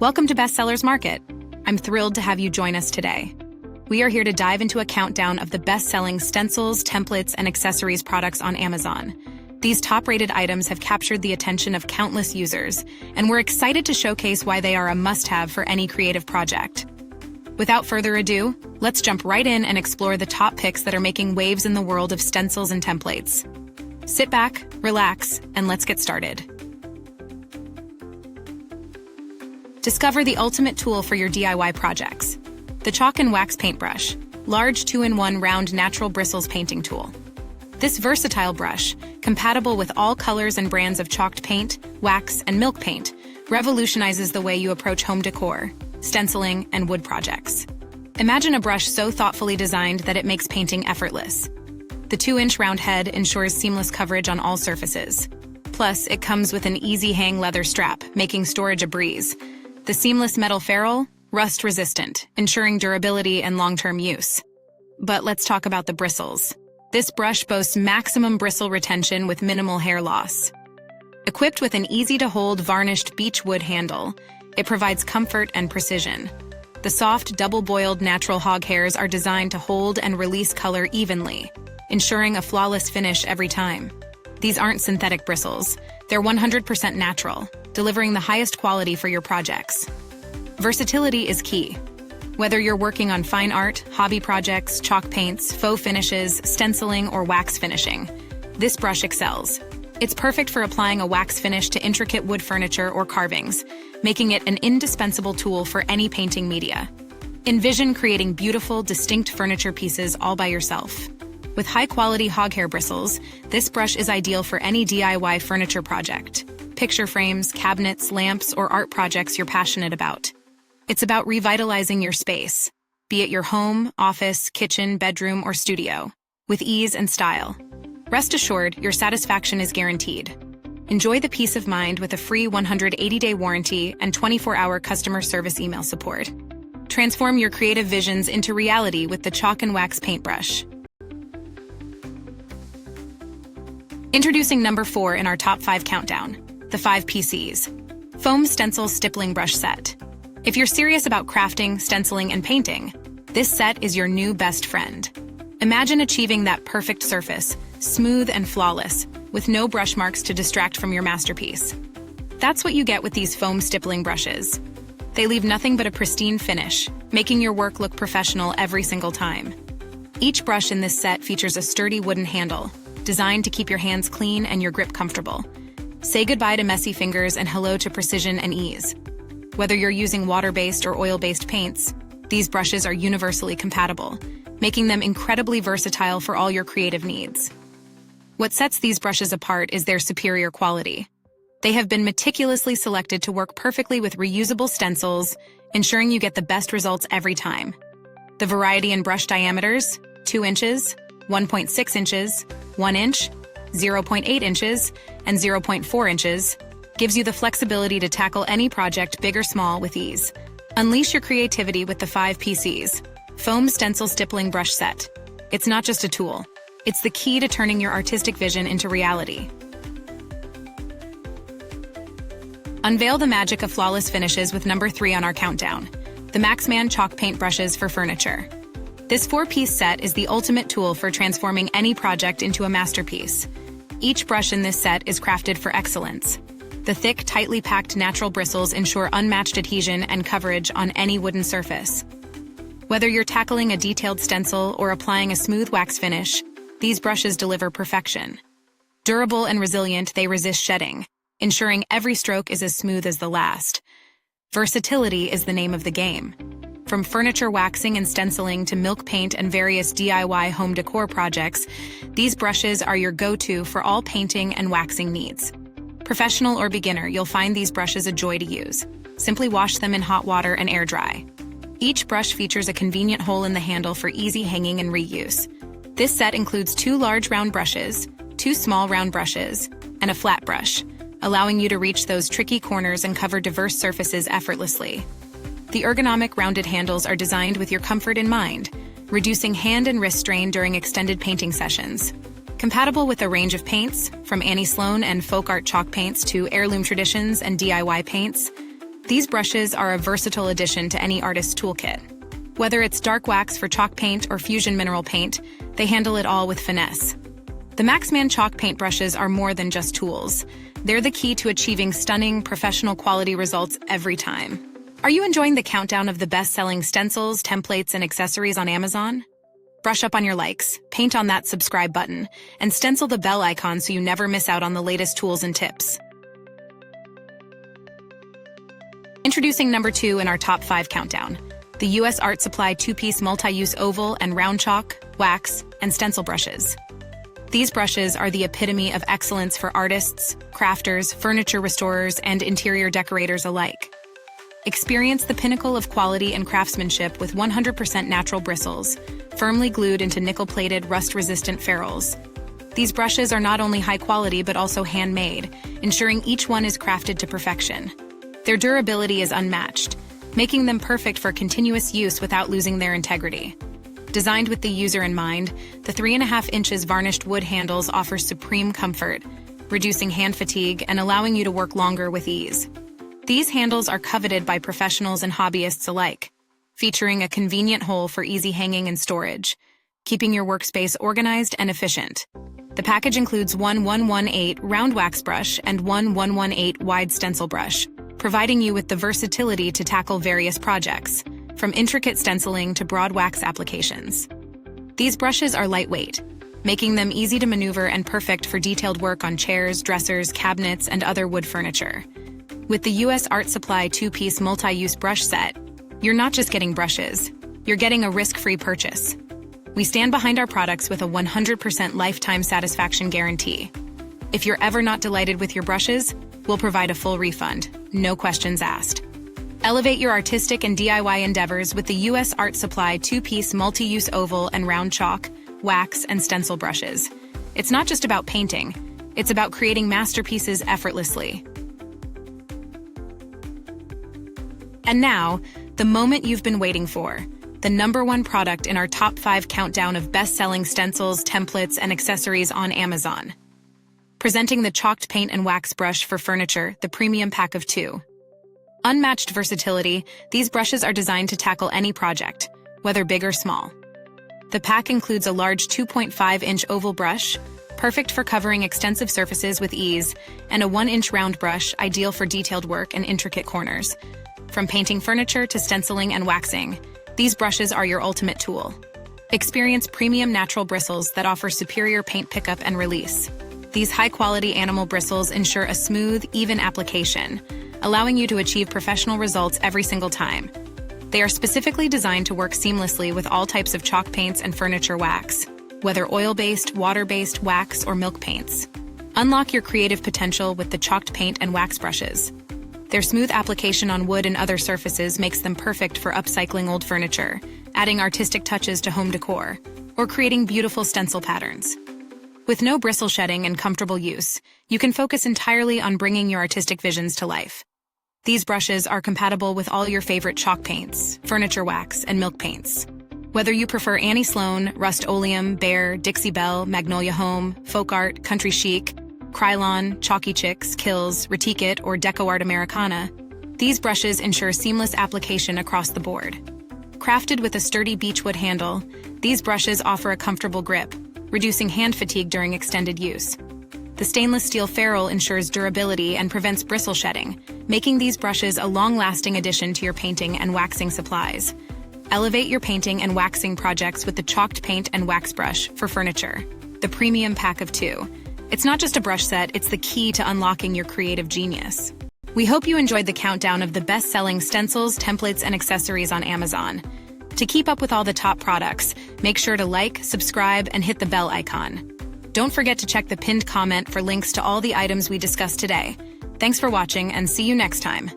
Welcome to Bestsellers Market. I'm thrilled to have you join us today. We are here to dive into a countdown of the best-selling stencils, templates, and accessories products on Amazon. These top-rated items have captured the attention of countless users, and we're excited to showcase why they are a must-have for any creative project. Without further ado, let's jump right in and explore the top picks that are making waves in the world of stencils and templates. Sit back, relax, and let's get started. Discover the ultimate tool for your DIY projects. The Chalk and Wax Paintbrush, large 2-in-1 round natural bristles painting tool. This versatile brush, compatible with all colors and brands of chalked paint, wax, and milk paint, revolutionizes the way you approach home decor, stenciling, and wood projects. Imagine a brush so thoughtfully designed that it makes painting effortless. The 2-inch round head ensures seamless coverage on all surfaces. Plus, it comes with an easy-hang leather strap, making storage a breeze. The seamless metal ferrule, rust-resistant, ensuring durability and long-term use. But let's talk about the bristles. This brush boasts maximum bristle retention with minimal hair loss. Equipped with an easy-to-hold varnished beech wood handle, it provides comfort and precision. The soft, double-boiled natural hog hairs are designed to hold and release color evenly, ensuring a flawless finish every time. These aren't synthetic bristles. They're 100% natural, delivering the highest quality for your projects. Versatility is key. Whether you're working on fine art, hobby projects, chalk paints, faux finishes, stenciling, or wax finishing, this brush excels. It's perfect for applying a wax finish to intricate wood furniture or carvings, making it an indispensable tool for any painting media. Envision creating beautiful, distinct furniture pieces all by yourself. With high-quality hoghair bristles, this brush is ideal for any DIY furniture project. Picture frames, cabinets, lamps, or art projects you're passionate about. It's about revitalizing your space, be it your home, office, kitchen, bedroom, or studio, with ease and style. Rest assured, your satisfaction is guaranteed. Enjoy the peace of mind with a free 180-day warranty and 24-hour customer service email support. Transform your creative visions into reality with the Chalk and Wax Paintbrush. Introducing number 4 in our top 5 countdown, the 5 PCs. Foam Stencil Stippling Brush Set. If you're serious about crafting, stenciling, and painting, this set is your new best friend. Imagine achieving that perfect surface, smooth and flawless, with no brush marks to distract from your masterpiece. That's what you get with these foam stippling brushes. They leave nothing but a pristine finish, making your work look professional every single time. Each brush in this set features a sturdy wooden handle, designed to keep your hands clean and your grip comfortable. Say goodbye to messy fingers and hello to precision and ease. Whether you're using water-based or oil-based paints, these brushes are universally compatible, making them incredibly versatile for all your creative needs. What sets these brushes apart is their superior quality. They have been meticulously selected to work perfectly with reusable stencils, ensuring you get the best results every time. The variety in brush diameters, 2 inches, 1.6 inches, 1 inch, 0.8 inches, and 0.4 inches, gives you the flexibility to tackle any project, big or small, with ease. Unleash your creativity with the 5 PCs. Foam Stencil Stippling Brush Set. It's not just a tool. It's the key to turning your artistic vision into reality. Unveil the magic of flawless finishes with number 3 on our countdown, the MAXMAN Chalk Paint Brushes for Furniture. This 4-piece set is the ultimate tool for transforming any project into a masterpiece. Each brush in this set is crafted for excellence. The thick, tightly packed natural bristles ensure unmatched adhesion and coverage on any wooden surface. Whether you're tackling a detailed stencil or applying a smooth wax finish, these brushes deliver perfection. Durable and resilient, they resist shedding, ensuring every stroke is as smooth as the last. Versatility is the name of the game. From furniture waxing and stenciling to milk paint and various DIY home decor projects, these brushes are your go-to for all painting and waxing needs. Professional or beginner, you'll find these brushes a joy to use. Simply wash them in hot water and air dry. Each brush features a convenient hole in the handle for easy hanging and reuse. This set includes 2 large round brushes, 2 small round brushes, and a flat brush, allowing you to reach those tricky corners and cover diverse surfaces effortlessly. The ergonomic rounded handles are designed with your comfort in mind, reducing hand and wrist strain during extended painting sessions. Compatible with a range of paints, from Annie Sloan and folk art chalk paints to heirloom traditions and DIY paints, These brushes are a versatile addition to any artist's toolkit. Whether it's dark wax for chalk paint or fusion mineral paint, they handle it all with finesse. The MAXMAN chalk paint brushes are more than just tools. They're the key to achieving stunning, professional quality results every time. Are you enjoying the countdown of the best-selling stencils, templates, and accessories on Amazon? Brush up on your likes, paint on that subscribe button, and stencil the bell icon so you never miss out on the latest tools and tips. Introducing number 2 in our top 5 countdown, the US Art Supply 2-piece multi-use oval and round chalk, wax, and stencil brushes. These brushes are the epitome of excellence for artists, crafters, furniture restorers, and interior decorators alike. Experience the pinnacle of quality and craftsmanship with 100% natural bristles, firmly glued into nickel-plated, rust-resistant ferrules. These brushes are not only high quality but also handmade, ensuring each one is crafted to perfection. Their durability is unmatched, making them perfect for continuous use without losing their integrity. Designed with the user in mind, the 3.5 inches varnished wood handles offer supreme comfort, reducing hand fatigue and allowing you to work longer with ease. These handles are coveted by professionals and hobbyists alike, featuring a convenient hole for easy hanging and storage, keeping your workspace organized and efficient. The package includes one 118 round wax brush and one 118 wide stencil brush, providing you with the versatility to tackle various projects, from intricate stenciling to broad wax applications. These brushes are lightweight, making them easy to maneuver and perfect for detailed work on chairs, dressers, cabinets, and other wood furniture. With the US Art Supply 2-piece multi-use brush set, you're not just getting brushes, you're getting a risk-free purchase. We stand behind our products with a 100% lifetime satisfaction guarantee. If you're ever not delighted with your brushes, we'll provide a full refund, no questions asked. Elevate your artistic and DIY endeavors with the US Art Supply 2-piece multi-use oval and round chalk, wax, and stencil brushes. It's not just about painting, it's about creating masterpieces effortlessly. And now, the moment you've been waiting for, the number 1 product in our top 5 countdown of best-selling stencils, templates, and accessories on Amazon. Presenting the chalked paint and wax brush for furniture, the premium pack of 2. Unmatched versatility, these brushes are designed to tackle any project, whether big or small. The pack includes a large 2.5-inch oval brush, perfect for covering extensive surfaces with ease, and a 1-inch round brush, ideal for detailed work and intricate corners. From painting furniture to stenciling and waxing, these brushes are your ultimate tool. Experience premium natural bristles that offer superior paint pickup and release. These high-quality animal bristles ensure a smooth, even application, allowing you to achieve professional results every single time. They are specifically designed to work seamlessly with all types of chalk paints and furniture wax, whether oil-based, water-based, wax, or milk paints. Unlock your creative potential with the chalked paint and wax brushes. Their smooth application on wood and other surfaces makes them perfect for upcycling old furniture, adding artistic touches to home decor, or creating beautiful stencil patterns. With no bristle shedding and comfortable use, you can focus entirely on bringing your artistic visions to life. These brushes are compatible with all your favorite chalk paints, furniture wax, and milk paints. Whether you prefer Annie Sloan, Rust-Oleum, Behr, Dixie Belle, Magnolia Home, Folk Art, Country Chic, Krylon, Chalky Chicks, Kills, Reticate, or Deco Art Americana, these brushes ensure seamless application across the board. Crafted with a sturdy beechwood handle, these brushes offer a comfortable grip, reducing hand fatigue during extended use. The stainless steel ferrule ensures durability and prevents bristle shedding, making these brushes a long-lasting addition to your painting and waxing supplies. Elevate your painting and waxing projects with the chalked paint and wax brush for furniture, the premium pack of 2. It's not just a brush set, it's the key to unlocking your creative genius. We hope you enjoyed the countdown of the best-selling stencils, templates, and accessories on Amazon. To keep up with all the top products, make sure to like, subscribe, and hit the bell icon. Don't forget to check the pinned comment for links to all the items we discussed today. Thanks for watching and see you next time.